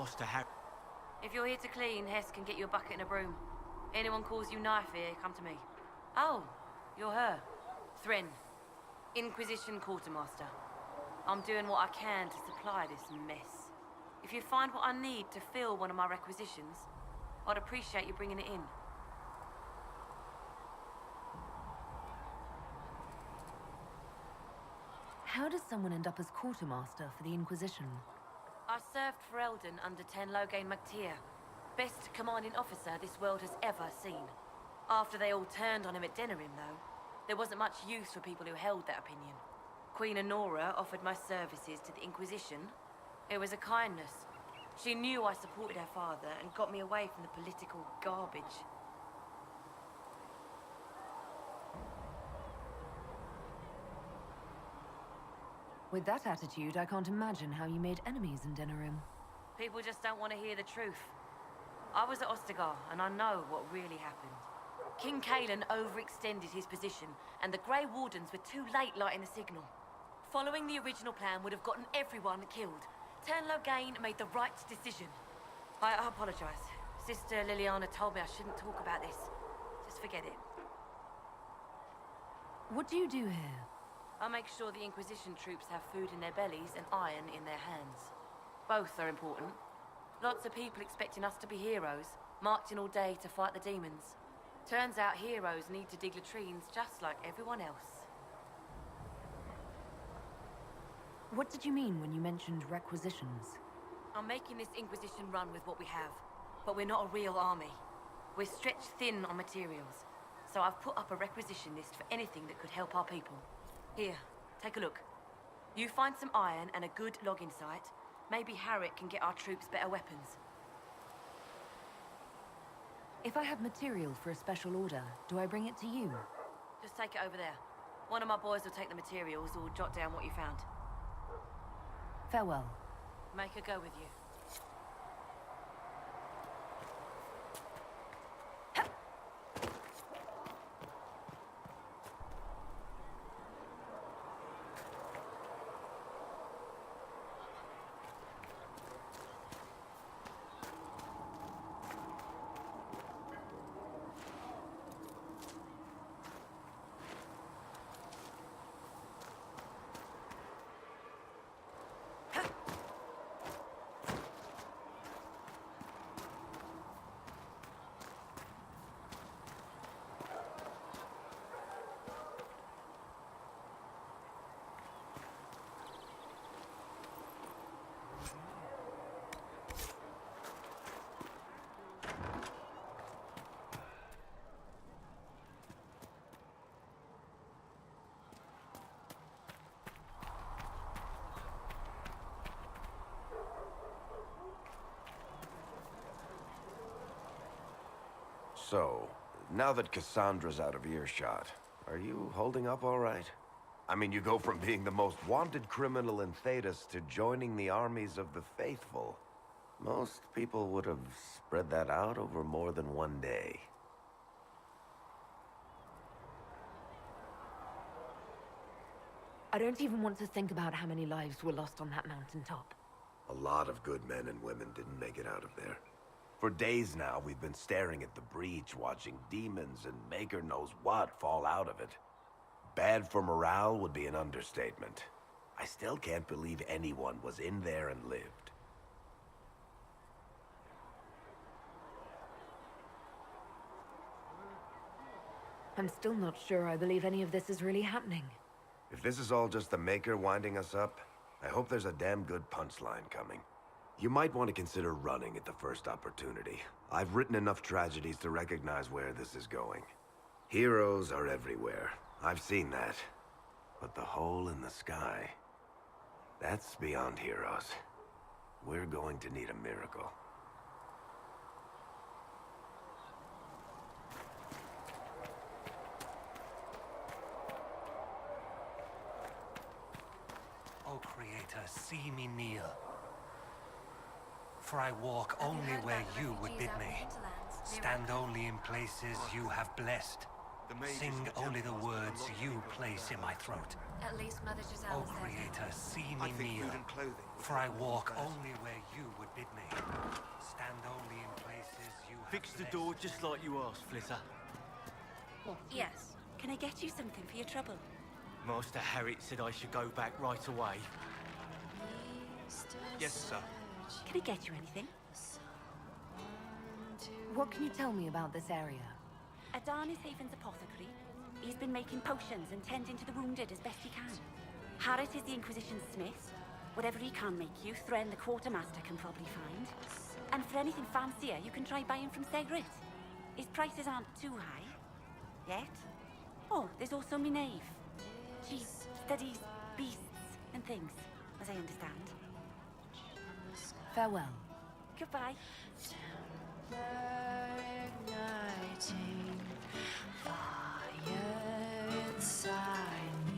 boss to Harry. If you're here to clean, Hess can get you a bucket and a broom. Anyone calls you knife here, come to me. Oh, you're her. Thren. Inquisition Quartermaster. I'm doing what I can to supply this mess. If you find what I need to fill one of my requisitions, I'd appreciate you bringing it in. How does someone end up as Quartermaster for the Inquisition? I served for Eldon under Tenlogain MacTier, best commanding officer this world has ever seen. After they all turned on him at Denerim, though, there wasn't much use for people who held that opinion. Queen Honora offered my services to the Inquisition. It was a kindness. She knew I supported her father and got me away from the political garbage. With that attitude, I can't imagine how you made enemies in Denerim. People just don't want to hear the truth. I was at Ostagar, and I know what really happened. King Kalen overextended his position, and the Grey Wardens were too late lighting the signal. Following the original plan would have gotten everyone killed. Tenlogain made the right decision. I apologize. Sister Liliana told me I shouldn't talk about this. Just forget it. What do you do here? I make sure the Inquisition troops have food in their bellies and iron in their hands. Both are important. Lots of people expecting us to be heroes, marching all day to fight the demons. Turns out heroes need to dig latrines just like everyone else. What did you mean when you mentioned requisitions? I'm making this Inquisition run with what we have, but we're not a real army. We're stretched thin on materials, so I've put up a requisition list for anything that could help our people. Here, take a look. You find some iron and a good logging site, maybe Varric can get our troops better weapons. If I have material for a special order, do I bring it to you? Just take it over there. One of my boys will take the materials or jot down what you found. Farewell. Make her go with you. So, now that Cassandra's out of earshot, are you holding up all right? I mean, you go from being the most wanted criminal in Thedas to joining the armies of the faithful. Most people would have spread that out over more than one day. I don't even want to think about how many lives were lost on that mountaintop. A lot of good men and women didn't make it out of there. For days now, we've been staring at the breach, watching demons and maker knows what fall out of it. Bad for morale would be an understatement. I still can't believe anyone was in there and lived. I'm still not sure I believe any of this is really happening. If this is all just the Maker winding us up, I hope there's a damn good punchline coming. You might want to consider running at the first opportunity. I've written enough tragedies to recognize where this is going. Heroes are everywhere. I've seen that. But the hole in the sky, that's beyond heroes. We're going to need a miracle. O Creator, see me kneel. For I walk only where you would bid me. Stand only in places you have blessed. Sing only the words you place in my throat. At least Mother O Giselle says. Creator, see me kneel. For I walk only where you would bid me. Stand only in places you have Fix the blessed. door just like you asked, Flitter. Yes. Can I get you something for your trouble? Master Harric said I should go back right away. Yes, sir. Can I get you anything? What can you tell me about this area? Adan is Haven's apothecary. He's been making potions and tending to the wounded as best he can. Harriet is the Inquisition's smith. Whatever he can make you, Thren the Quartermaster can probably find. And for anything fancier, you can try buying from Segrit. His prices aren't too high. Yet. Oh, there's also Minave. She studies beasts and things, as I understand. Farewell. Goodbye. Igniting fire inside me.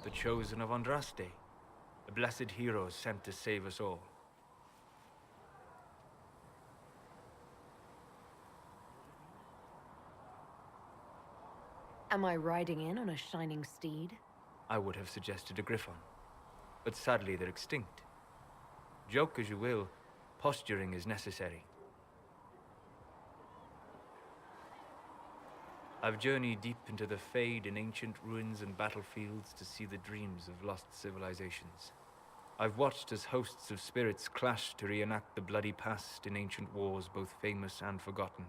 The chosen of Andraste, a blessed hero sent to save us all. Am I riding in on a shining steed? I would have suggested a griffon, but sadly they're extinct. Joke as you will, posturing is necessary. I've journeyed deep into the Fade in ancient ruins and battlefields to see the dreams of lost civilizations. I've watched as hosts of spirits clash to reenact the bloody past in ancient wars both famous and forgotten.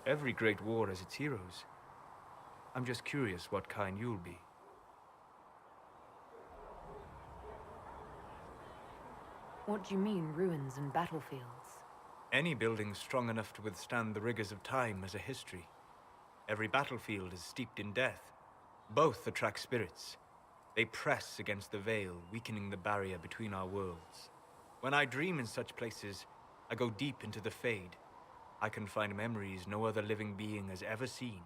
Every great war has its heroes. I'm just curious what kind you'll be. What do you mean, ruins and battlefields? Any building strong enough to withstand the rigors of time has a history. Every battlefield is steeped in death. Both attract spirits. They press against the veil, weakening the barrier between our worlds. When I dream in such places, I go deep into the Fade. I can find memories no other living being has ever seen.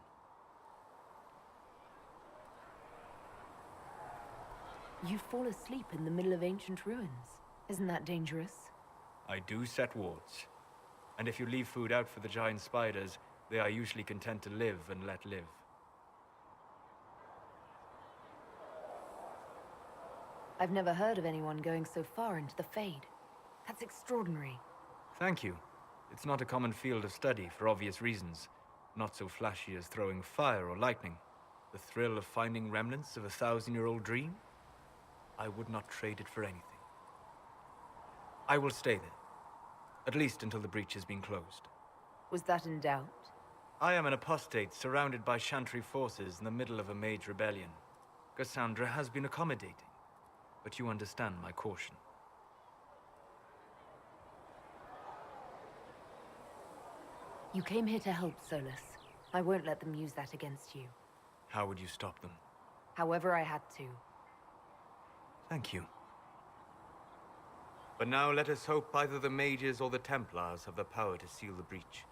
You fall asleep in the middle of ancient ruins. Isn't that dangerous? I do set wards. And if you leave food out for the giant spiders, they are usually content to live and let live. I've never heard of anyone going so far into the Fade. That's extraordinary. Thank you. It's not a common field of study for obvious reasons. Not so flashy as throwing fire or lightning. The thrill of finding remnants of a 1,000-year-old dream? I would not trade it for anything. I will stay there. At least until the breach has been closed. Was that in doubt? I am an apostate surrounded by Chantry forces in the middle of a mage rebellion. Cassandra has been accommodating, but you understand my caution. You came here to help, Solas. I won't let them use that against you. How would you stop them? However I had to. Thank you. But now let us hope either the mages or the Templars have the power to seal the breach.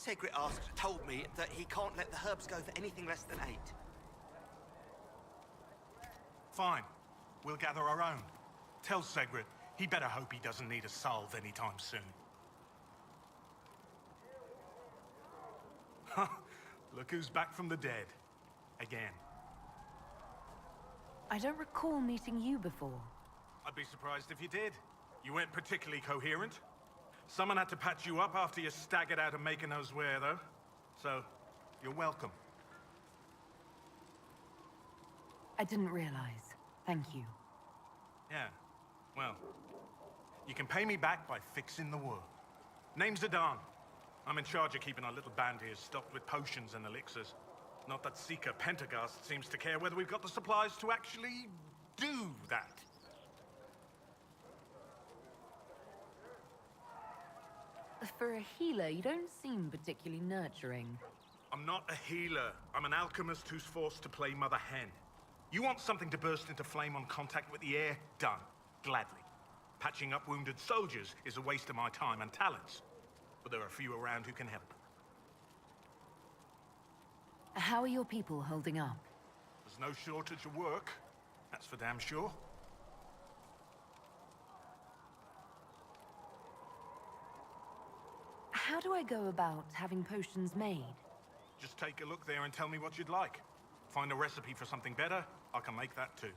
Segrit told me that he can't let the herbs go for anything less than 8. Fine. We'll gather our own. Tell Segrit he better hope he doesn't need a salve anytime soon. Huh. Look who's back from the dead. Again. I don't recall meeting you before. I'd be surprised if you did. You weren't particularly coherent. Someone had to patch you up after you staggered out of making knows where, though. So, you're welcome. I didn't realize. Thank you. Yeah, well, you can pay me back by fixing the wound. Name's Adan. I'm in charge of keeping our little band here stocked with potions and elixirs. Not that Seeker Pentagast seems to care whether we've got the supplies to actually do that. For a healer, you don't seem particularly nurturing. I'm not a healer. I'm an alchemist who's forced to play Mother Hen. You want something to burst into flame on contact with the air? Done. Gladly. Patching up wounded soldiers is a waste of my time and talents. But there are a few around who can help. How are your people holding up? There's no shortage of work. That's for damn sure. How do I go about having potions made? Just take a look there and tell me what you'd like. Find a recipe for something better, I can make that too.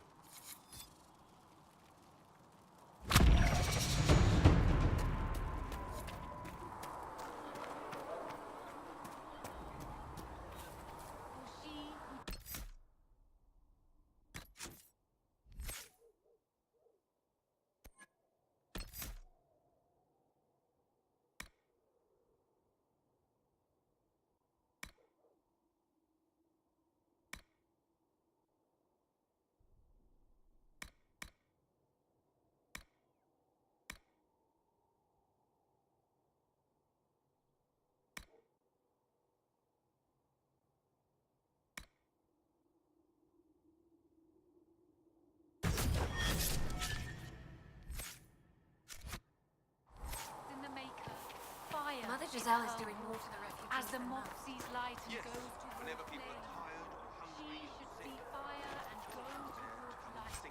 Mother Giselle is doing more to the refugees. As the mob sees light and goes towards Whenever people flame, are tired or hungry she or should sick, see fire and go towards light.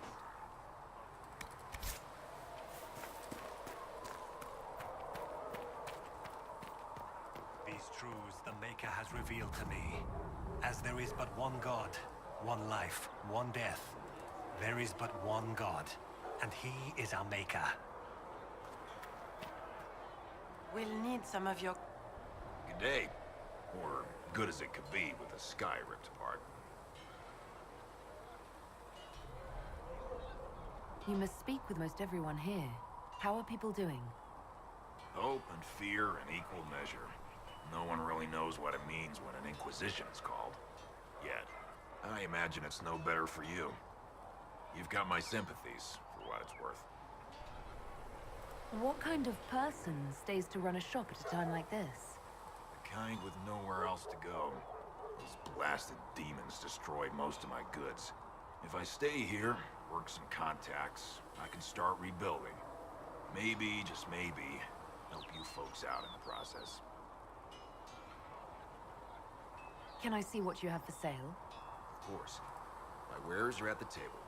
These truths the Maker has revealed to me. As there is but one God, one life, one death, there is but one God, and he is our Maker. We'll need some of your... Good day. Or good as it could be with the sky ripped apart. You must speak with most everyone here. How are people doing? Hope and fear in equal measure. No one really knows what it means when an Inquisition is called. Yet. I imagine it's no better for you. You've got my sympathies, for what it's worth. What kind of person stays to run a shop at a time like this? The kind with nowhere else to go. Those blasted demons destroyed most of my goods. If I stay here, work some contacts, I can start rebuilding. Maybe, just maybe, help you folks out in the process. Can I see what you have for sale? Of course. My wares are at the table.